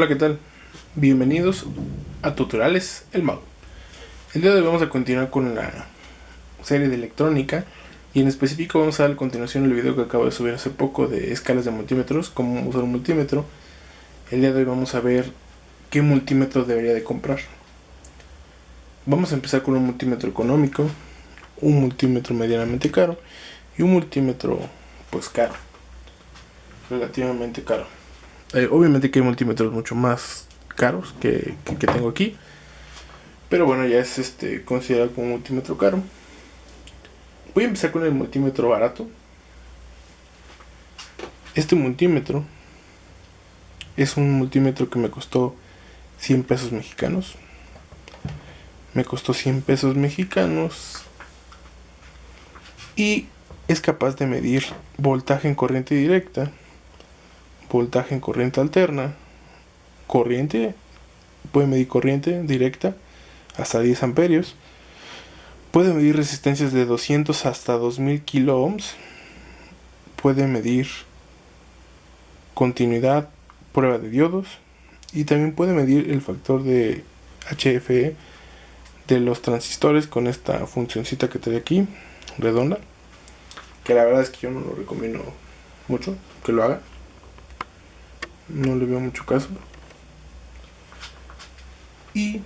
Hola, ¿qué tal? Bienvenidos a Tutoriales El Mago. El día de hoy vamos a continuar con la serie de electrónica y en específico vamos a dar a continuación el video que acabo de subir hace poco de escalas de multímetros, cómo usar un multímetro. El día de hoy vamos a ver qué multímetro debería de comprar. Vamos a empezar con un multímetro económico, un multímetro medianamente caro y un multímetro pues caro, relativamente caro. Obviamente que hay multímetros mucho más caros que tengo aquí, pero bueno, ya es considerado como un multímetro caro. Voy a empezar con el multímetro barato. Este multímetro es un multímetro que me costó 100 pesos mexicanos. Me costó 100 pesos mexicanos y es capaz de medir voltaje en corriente directa, voltaje en corriente alterna, puede medir corriente directa hasta 10 amperios, puede medir resistencias de 200 hasta 2000 kilo ohms, puede medir continuidad, prueba de diodos y también puede medir el factor de HFE de los transistores con esta funcioncita que trae aquí, redonda, que la verdad es que yo no lo recomiendo mucho que lo haga, no le veo mucho caso. Y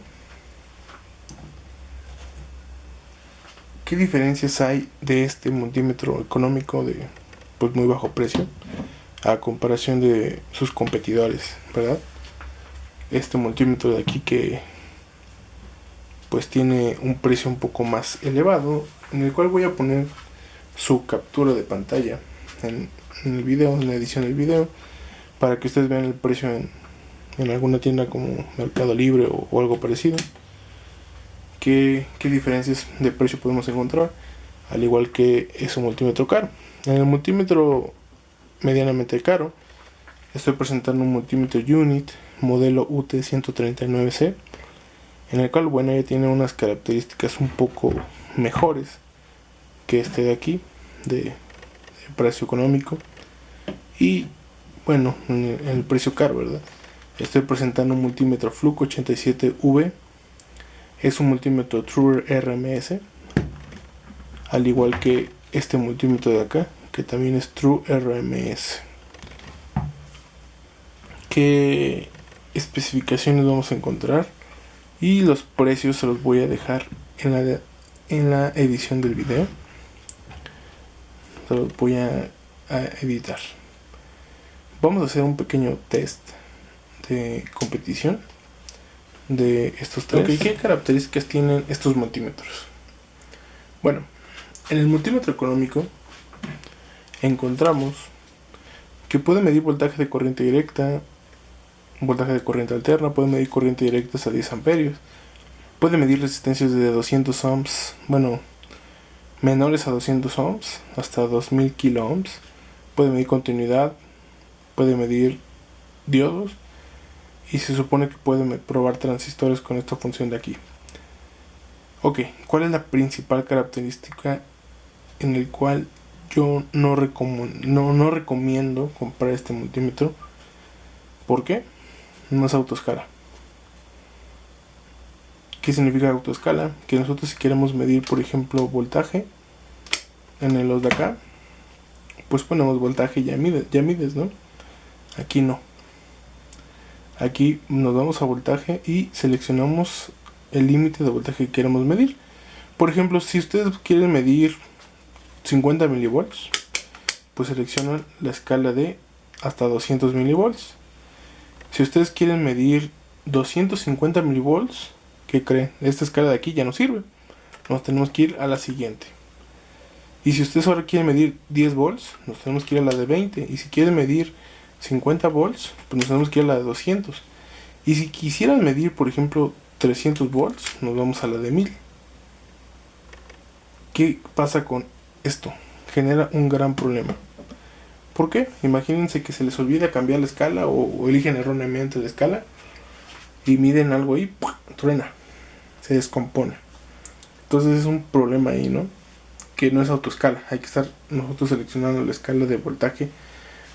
¿qué diferencias hay de este multímetro económico de pues muy bajo precio a comparación de sus competidores, verdad? Este multímetro de aquí que pues tiene un precio un poco más elevado, en el cual voy a poner su captura de pantalla en el video, en la edición del video, para que ustedes vean el precio en alguna tienda como Mercado Libre o algo parecido. ¿Qué diferencias de precio podemos encontrar? Al igual que es un multímetro caro. En el multímetro medianamente caro estoy presentando un multímetro unit modelo UT139C, en el cual bueno, ya tiene unas características un poco mejores que este de aquí, de precio económico y bueno, en el precio caro, ¿verdad? Estoy presentando un multímetro Fluke 87V. Es un multímetro True RMS, al igual que este multímetro de acá, que también es True RMS. ¿Qué especificaciones vamos a encontrar? Y los precios se los voy a dejar en la edición del video. Se los voy a editar. Vamos a hacer un pequeño test de competición de estos tres. Okay, ¿qué características tienen estos multímetros? Bueno, en el multímetro económico encontramos que puede medir voltaje de corriente directa, voltaje de corriente alterna, puede medir corriente directa hasta 10 amperios, puede medir resistencias de 200 ohms, bueno, menores a 200 ohms, hasta 2000 kilo ohms, puede medir continuidad, puede medir diodos y se supone que puede probar transistores con esta función de aquí. Ok, ¿cuál es la principal característica en el cual yo no recomiendo comprar este multímetro? ¿Por qué? No es autoescala. ¿Qué significa autoescala? Que nosotros si queremos medir, por ejemplo, voltaje en los de acá, pues ponemos voltaje y ya mides, ¿no? Aquí no. Aquí nos vamos a voltaje y seleccionamos el límite de voltaje que queremos medir. Por ejemplo, si ustedes quieren medir 50 milivolts, pues seleccionan la escala de hasta 200 milivolts. Si ustedes quieren medir 250 milivolts, ¿qué creen? Esta escala de aquí ya no sirve. Nos tenemos que ir a la siguiente. Y si ustedes ahora quieren medir 10 volts, nos tenemos que ir a la de 20. Y si quieren medir 50 volts, pues nos tenemos que ir a la de 200. Y si quisieran medir, por ejemplo, 300 volts, nos vamos a la de 1000. ¿Qué pasa con esto? Genera un gran problema. ¿Por qué? Imagínense que se les olvida cambiar la escala o eligen erróneamente la escala y miden algo ahí, ¡pum!, truena, se descompone. Entonces es un problema ahí, ¿no? Que no es autoescala, hay que estar nosotros seleccionando la escala de voltaje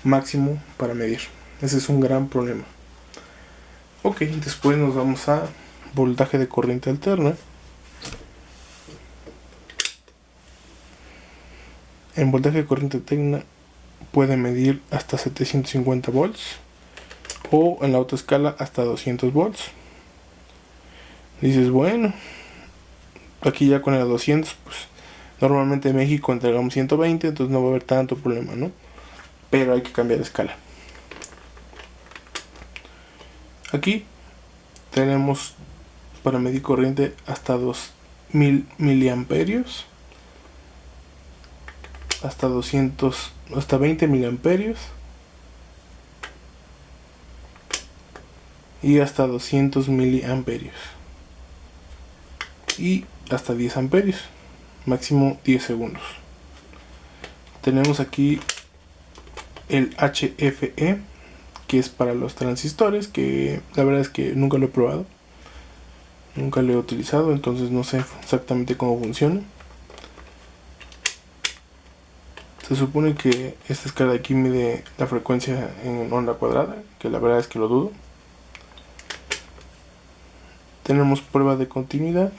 máximo para medir. Ese es un gran problema. Ok, después nos vamos a voltaje de corriente alterna. En voltaje de corriente alterna puede medir hasta 750 volts o en la autoescala hasta 200 volts. Dices, bueno, aquí ya con el 200, pues normalmente en México entregamos 120, entonces no va a haber tanto problema, ¿no? Pero hay que cambiar de escala. Aquí tenemos para medir corriente hasta 2000 miliamperios, hasta 200, hasta 20 miliamperios y hasta 200 miliamperios y hasta 10 amperios, máximo 10 segundos. Tenemos aquí el HFE, que es para los transistores, que la verdad es que nunca lo he probado, nunca lo he utilizado, entonces no sé exactamente cómo funciona. Se supone que esta escala de aquí mide la frecuencia en onda cuadrada, que la verdad es que lo dudo. Tenemos prueba de continuidad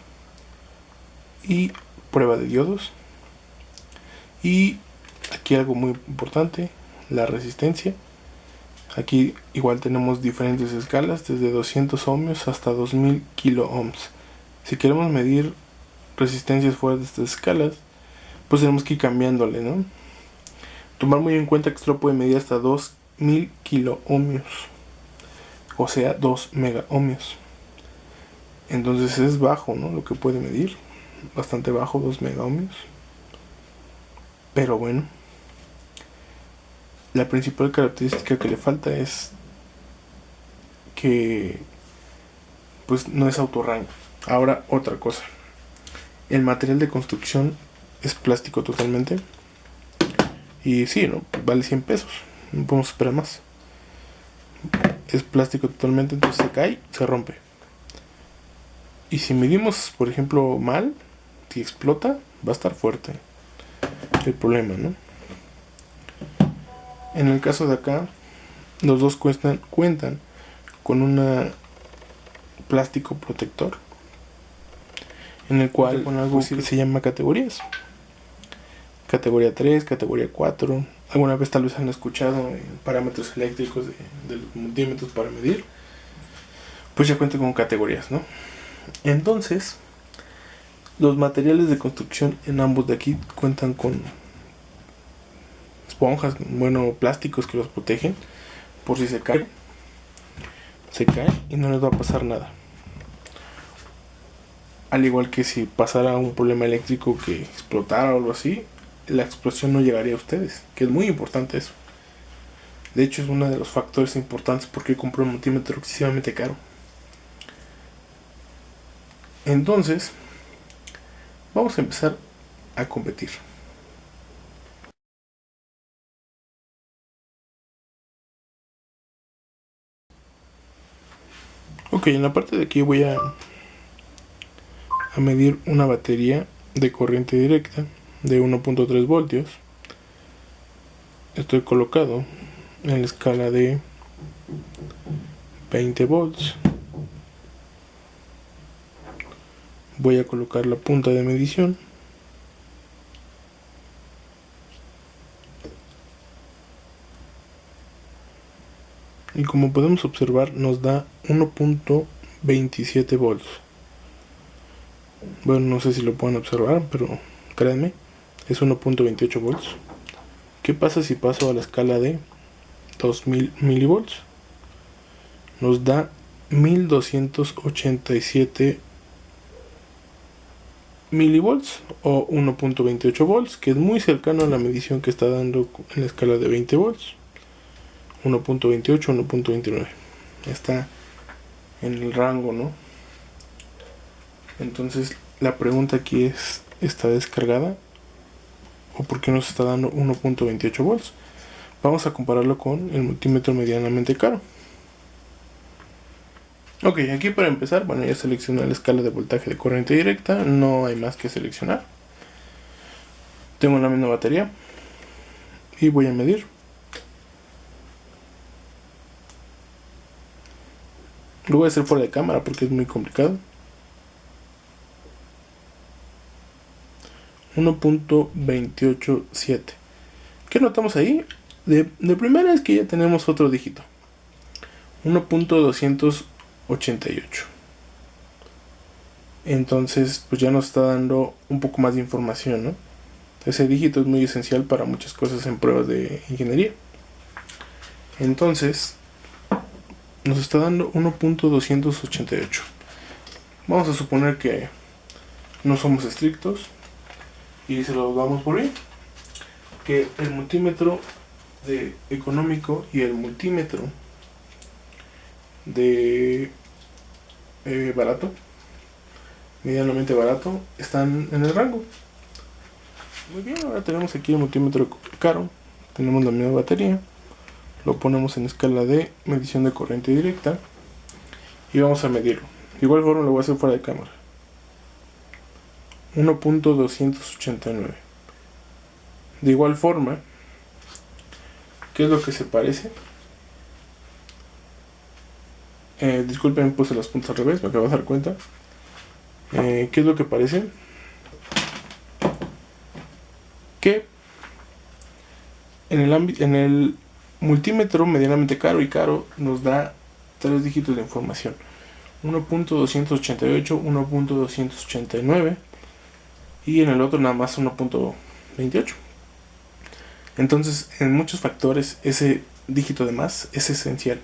y prueba de diodos. Y aquí algo muy importante, la resistencia. Aquí igual tenemos diferentes escalas, desde 200 ohmios hasta 2000 kilo ohms. Si queremos medir resistencias fuera de estas escalas, pues tenemos que ir cambiándole, ¿no? Tomar muy en cuenta que esto puede medir hasta 2000 kilo ohmios, o sea 2 mega ohmios. Entonces es bajo, ¿no? Lo que puede medir, bastante bajo, 2 mega ohmios. Pero bueno, la principal característica que le falta es que pues no es autorraño. Ahora otra cosa, el material de construcción es plástico totalmente. Y sí, ¿no? Vale 100 pesos, no podemos esperar más. Es plástico totalmente, entonces se cae, se rompe. Y si medimos, por ejemplo, mal, si explota, va a estar fuerte el problema, ¿no? En el caso de acá, los dos cuentan con un plástico protector, en el cual con algo que se llama categorías. Categoría 3, categoría 4. Alguna vez tal vez han escuchado parámetros eléctricos de los multímetros para medir. Pues ya cuenta con categorías, ¿no? Entonces, los materiales de construcción en ambos de aquí cuentan con esponjas, bueno, plásticos que los protegen por si se cae y no les va a pasar nada. Al igual que si pasara un problema eléctrico que explotara o algo así, la explosión no llegaría a ustedes, que es muy importante eso. De hecho es uno de los factores importantes porque compré un multímetro excesivamente caro. Entonces, vamos a empezar a competir. Ok, en la parte de aquí voy a medir una batería de corriente directa de 1.3 voltios. Estoy colocado en la escala de 20 volts. Voy a colocar la punta de medición. Y como podemos observar, nos da 1.27 volts. Bueno, no sé si lo pueden observar, pero créanme, es 1.28 volts. ¿Qué pasa si paso a la escala de 2000 milivolts? Nos da 1287 milivolts o 1.28 volts, que es muy cercano a la medición que está dando en la escala de 20 volts. 1.28, 1.29. Está en el rango, ¿no? Entonces la pregunta aquí es, ¿está descargada? ¿O por qué nos está dando 1.28 volts? Vamos a compararlo con el multímetro medianamente caro. Ok, aquí para empezar, bueno, ya seleccioné la escala de voltaje de corriente directa, no hay más que seleccionar. Tengo la misma batería y voy a medir. Lo voy a hacer fuera de cámara porque es muy complicado. 1.287. ¿Qué notamos ahí? De primera es que ya tenemos otro dígito. 1.288. Entonces pues ya nos está dando un poco más de información, ¿no? Ese dígito es muy esencial para muchas cosas en pruebas de ingeniería. Entonces nos está dando 1.288. Vamos a suponer que no somos estrictos y se lo damos por bien, que el multímetro de económico y el multímetro de barato, medianamente barato, están en el rango. Muy bien, ahora tenemos aquí el multímetro caro, tenemos la misma batería, lo ponemos en escala de medición de corriente directa y vamos a medirlo. De igual forma lo voy a hacer fuera de cámara. 1.289. De igual forma, ¿qué es lo que se parece? Disculpen, puse las puntas al revés, me acabo de dar cuenta. ¿Qué es lo que parece? Que en el multímetro medianamente caro y caro nos da 3 dígitos de información. 1.288, 1.289 y en el otro nada más 1.28. Entonces, en muchos factores ese dígito de más es esencial.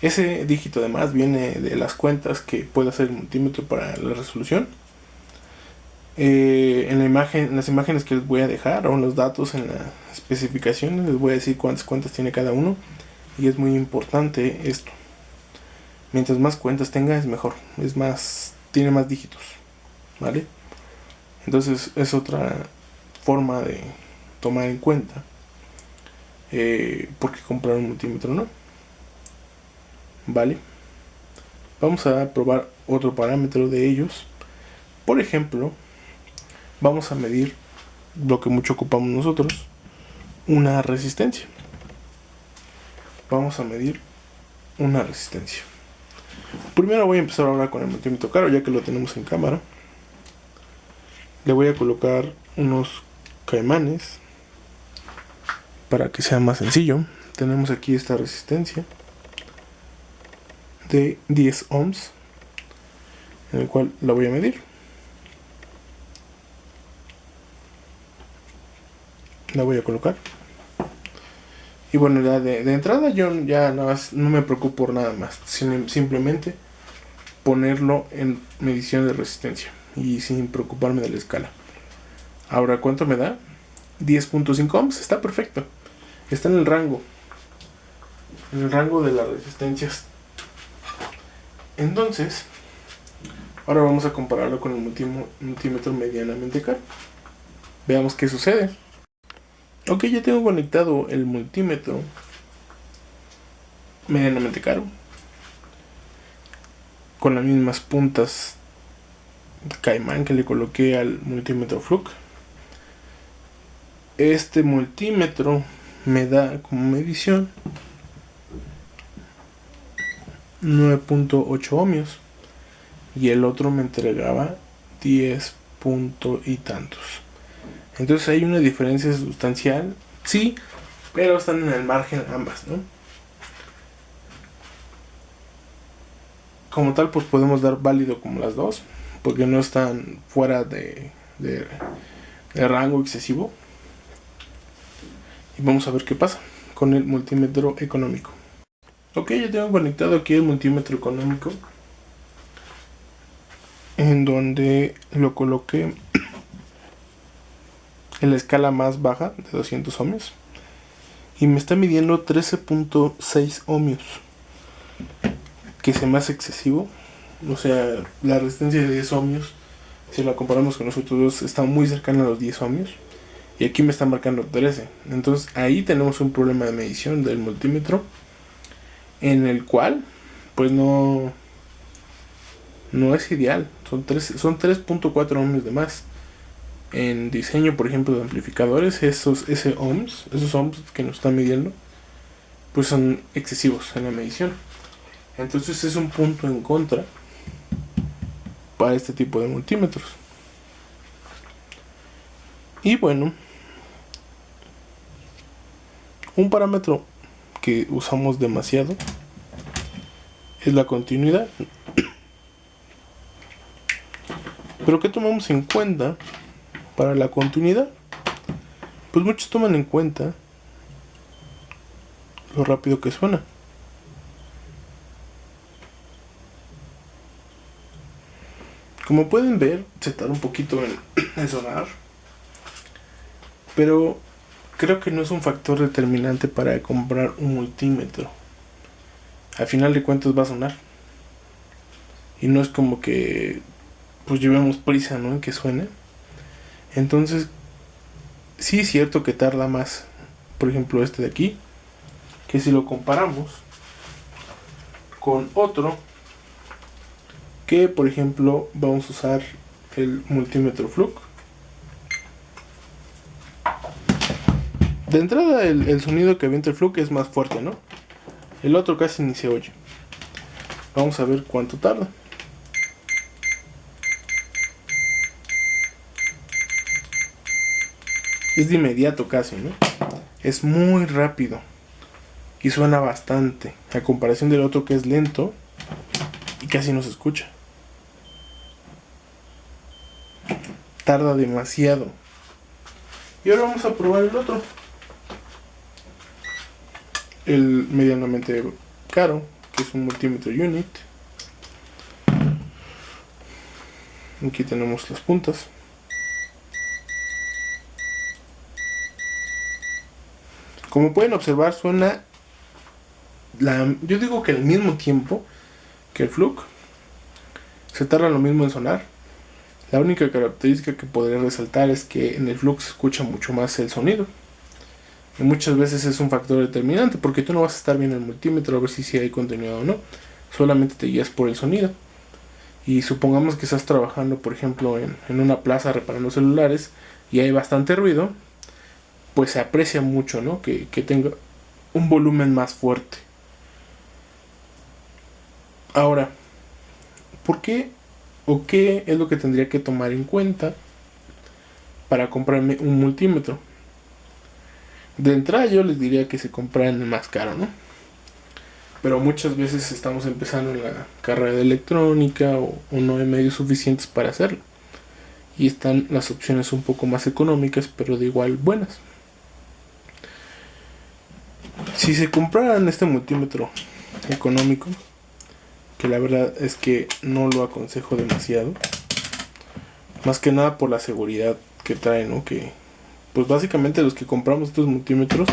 Ese dígito de más viene de las cuentas que puede hacer el multímetro para la resolución. En las imágenes que les voy a dejar o en los datos en las especificaciones les voy a decir cuántas cuentas tiene cada uno, y es muy importante esto. Mientras más cuentas tenga es mejor, tiene más dígitos, ¿vale? Entonces es otra forma de tomar en cuenta por qué comprar un multímetro, ¿no? Vale, vamos a probar otro parámetro de ellos. Por ejemplo, vamos a medir lo que mucho ocupamos nosotros, una resistencia. Vamos a medir una resistencia. Primero voy a empezar ahora con el multímetro caro, ya que lo tenemos en cámara. Le voy a colocar unos caimanes para que sea más sencillo. Tenemos aquí esta resistencia de 10 ohms, en el cual la voy a medir. La voy a colocar. Y bueno, ya de entrada yo ya no me preocupo por nada más, simplemente ponerlo en medición de resistencia y sin preocuparme de la escala. Ahora, ¿cuánto me da? 10.5 ohms, está perfecto. Está en el rango de las resistencias. Entonces, ahora vamos a compararlo con el multímetro medianamente caro. Veamos qué sucede. Ok, ya tengo conectado el multímetro medianamente caro con las mismas puntas de caimán que le coloqué al multímetro Fluke. Este multímetro me da como medición 9.8 ohmios y el otro me entregaba 10 punto y tantos. Entonces hay una diferencia sustancial, sí, pero están en el margen ambas, ¿no? Como tal, pues podemos dar válido como las dos, porque no están fuera de rango excesivo. Y vamos a ver qué pasa con el multímetro económico. Ok, ya tengo conectado aquí el multímetro económico, en donde lo coloqué en la escala más baja de 200 ohmios y me está midiendo 13.6 ohmios, que se me hace excesivo. O sea, la resistencia de 10 ohmios, si la comparamos con los otros dos, está muy cercana a los 10 ohmios y aquí me está marcando 13. Entonces ahí tenemos un problema de medición del multímetro, en el cual pues no es ideal. Son 3.4 ohmios de más. En diseño, por ejemplo, de amplificadores, esos ohms que nos están midiendo, pues son excesivos en la medición. Entonces es un punto en contra para este tipo de multímetros. Y bueno, un parámetro que usamos demasiado es la continuidad. Pero ¿qué tomamos en cuenta para la continuidad? Pues muchos toman en cuenta lo rápido que suena. Como pueden ver, se tarda un poquito en sonar, pero creo que no es un factor determinante para comprar un multímetro. Al final de cuentas va a sonar. Y no es como que pues llevemos prisa, ¿no?, en que suene. Entonces, sí es cierto que tarda más. Por ejemplo, este de aquí, que si lo comparamos con otro, que por ejemplo vamos a usar el multímetro Fluke. De entrada el sonido que avienta el Fluke es más fuerte, ¿no? El otro casi ni se oye. Vamos a ver cuánto tarda. Es de inmediato casi, ¿no? Es muy rápido y suena bastante, a comparación del otro que es lento y casi no se escucha. Tarda demasiado. Y ahora vamos a probar el otro, el medianamente caro, que es un multímetro unit. Aquí tenemos las puntas. Como pueden observar, suena yo digo que al mismo tiempo que el Fluke. Se tarda lo mismo en sonar. La única característica que podría resaltar es que en el Fluke se escucha mucho más el sonido. Y muchas veces es un factor determinante, porque tú no vas a estar viendo el multímetro a ver si hay continuidad o no. Solamente te guías por el sonido. Y supongamos que estás trabajando, por ejemplo, en una plaza reparando celulares y hay bastante ruido, pues se aprecia mucho, ¿no?, que tenga un volumen más fuerte. Ahora, ¿por qué o qué es lo que tendría que tomar en cuenta para comprarme un multímetro? De entrada yo les diría que se compraran el más caro, ¿no? Pero muchas veces estamos empezando en la carrera de electrónica o no hay medios suficientes para hacerlo. Y están las opciones un poco más económicas, pero de igual buenas. Si se compraran este multímetro económico, que la verdad es que no lo aconsejo demasiado, más que nada por la seguridad que trae, ¿no? Que pues básicamente los que compramos estos multímetros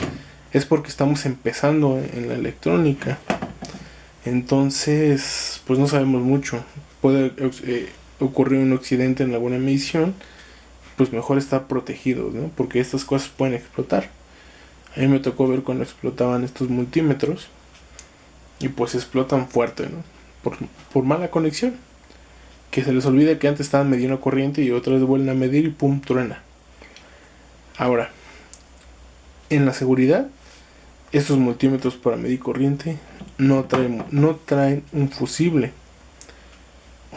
es porque estamos empezando en la electrónica. Entonces pues no sabemos mucho. Puede ocurrir un accidente en alguna medición, pues mejor estar protegidos, ¿no? Porque estas cosas pueden explotar. A mí me tocó ver cuando explotaban estos multímetros y pues explotan fuerte, ¿no? Por mala conexión. Que se les olvida que antes estaban midiendo corriente y otra vez vuelven a medir y pum, truena. Ahora, en la seguridad, estos multímetros para medir corriente no traen un fusible.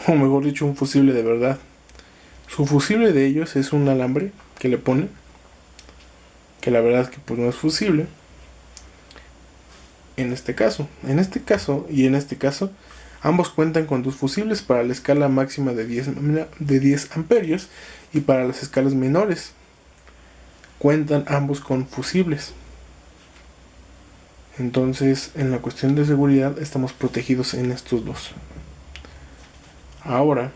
O mejor dicho, un fusible de verdad. Su fusible de ellos es un alambre que le ponen, que la verdad es que pues no es fusible. En este caso, ambos cuentan con dos fusibles para la escala máxima de 10 amperios y para las escalas menores cuentan ambos con fusibles. Entonces, en la cuestión de seguridad estamos protegidos en estos dos. Ahora,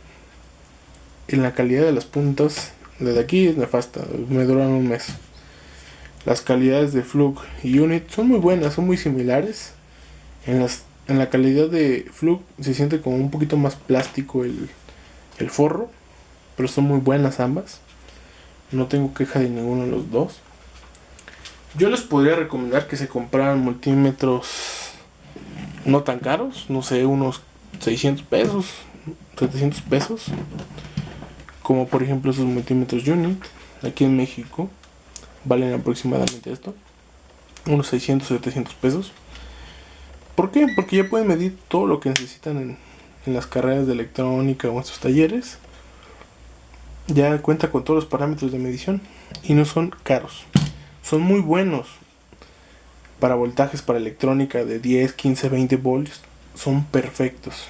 en la calidad de las puntas, desde aquí es nefasta, me duran un mes. Las calidades de Fluke y Unit son muy buenas, son muy similares. En la calidad de Fluke se siente como un poquito más plástico el forro, pero son muy buenas ambas. No tengo queja de ninguno de los dos. Yo les podría recomendar que se compraran multímetros no tan caros, no sé, unos 600 pesos, 700 pesos, como por ejemplo esos multímetros Unit. Aquí en México valen aproximadamente esto, unos 600 700 pesos. ¿Por qué? Porque ya pueden medir todo lo que necesitan en las carreras de electrónica o en sus talleres. Ya cuenta con todos los parámetros de medición y no son caros. Son muy buenos para voltajes para electrónica de 10, 15, 20 voltios. Son perfectos.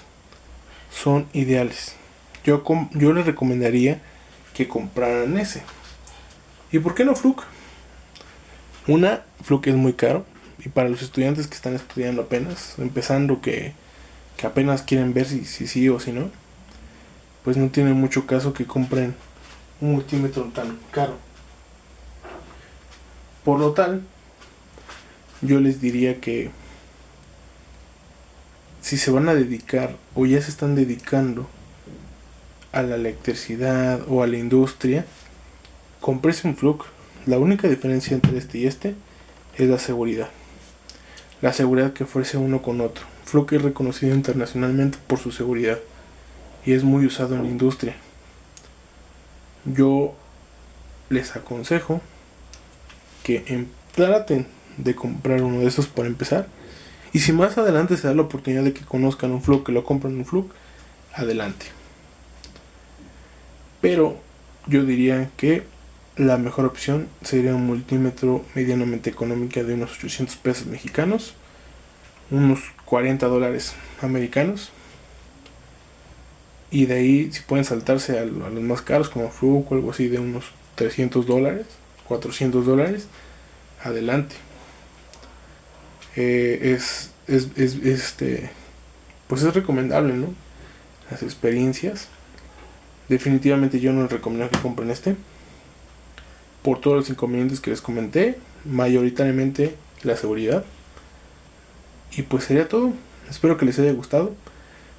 Son ideales. Yo les recomendaría que compraran ese. ¿Y por qué no Fluke? Fluke es muy caro. Y para los estudiantes que están estudiando apenas, empezando que apenas quieren ver si sí o si no, pues no tiene mucho caso que compren un multímetro tan caro. Por lo tal, yo les diría que si se van a dedicar o ya se están dedicando a la electricidad o a la industria, compres un Fluke. La única diferencia entre este y este es la seguridad. La seguridad que ofrece uno con otro. Fluke es reconocido internacionalmente por su seguridad y es muy usado en la industria. Yo les aconsejo que traten de comprar uno de estos para empezar. Y si más adelante se da la oportunidad de que conozcan un Fluke, que lo compren un Fluke, adelante. Pero yo diría que la mejor opción sería un multímetro medianamente económica de unos 800 pesos mexicanos, unos 40 dólares americanos. Y de ahí, si pueden saltarse a los más caros, como Fluke o algo así, de unos 300 dólares, 400 dólares, adelante. Pues es recomendable, ¿no? Las experiencias. Definitivamente yo no les recomiendo que compren este. Por todos los inconvenientes que les comenté, mayoritariamente la seguridad. Y pues sería todo. Espero que les haya gustado.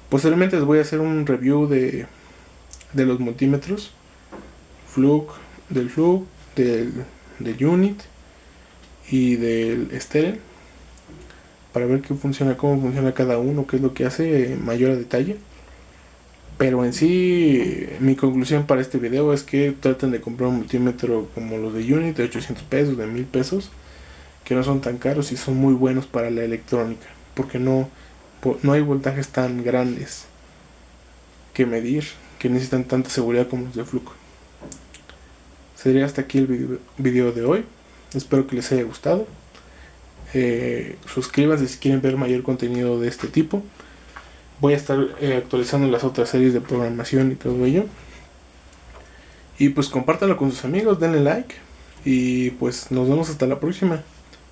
Posteriormente les voy a hacer un review de los multímetros. Del Fluke, del Unit y del Steren, para ver cómo funciona cada uno, qué es lo que hace mayor a detalle. Pero en sí, mi conclusión para este video es que traten de comprar un multímetro como los de Unit, de 800 pesos, de 1000 pesos, que no son tan caros y son muy buenos para la electrónica, porque no hay voltajes tan grandes que medir, que necesitan tanta seguridad como los de Fluke. Sería hasta aquí el video de hoy. Espero que les haya gustado. Suscríbanse si quieren ver mayor contenido de este tipo. Voy a estar actualizando las otras series de programación y todo ello. Y pues compártanlo con sus amigos, denle like. Y pues nos vemos hasta la próxima.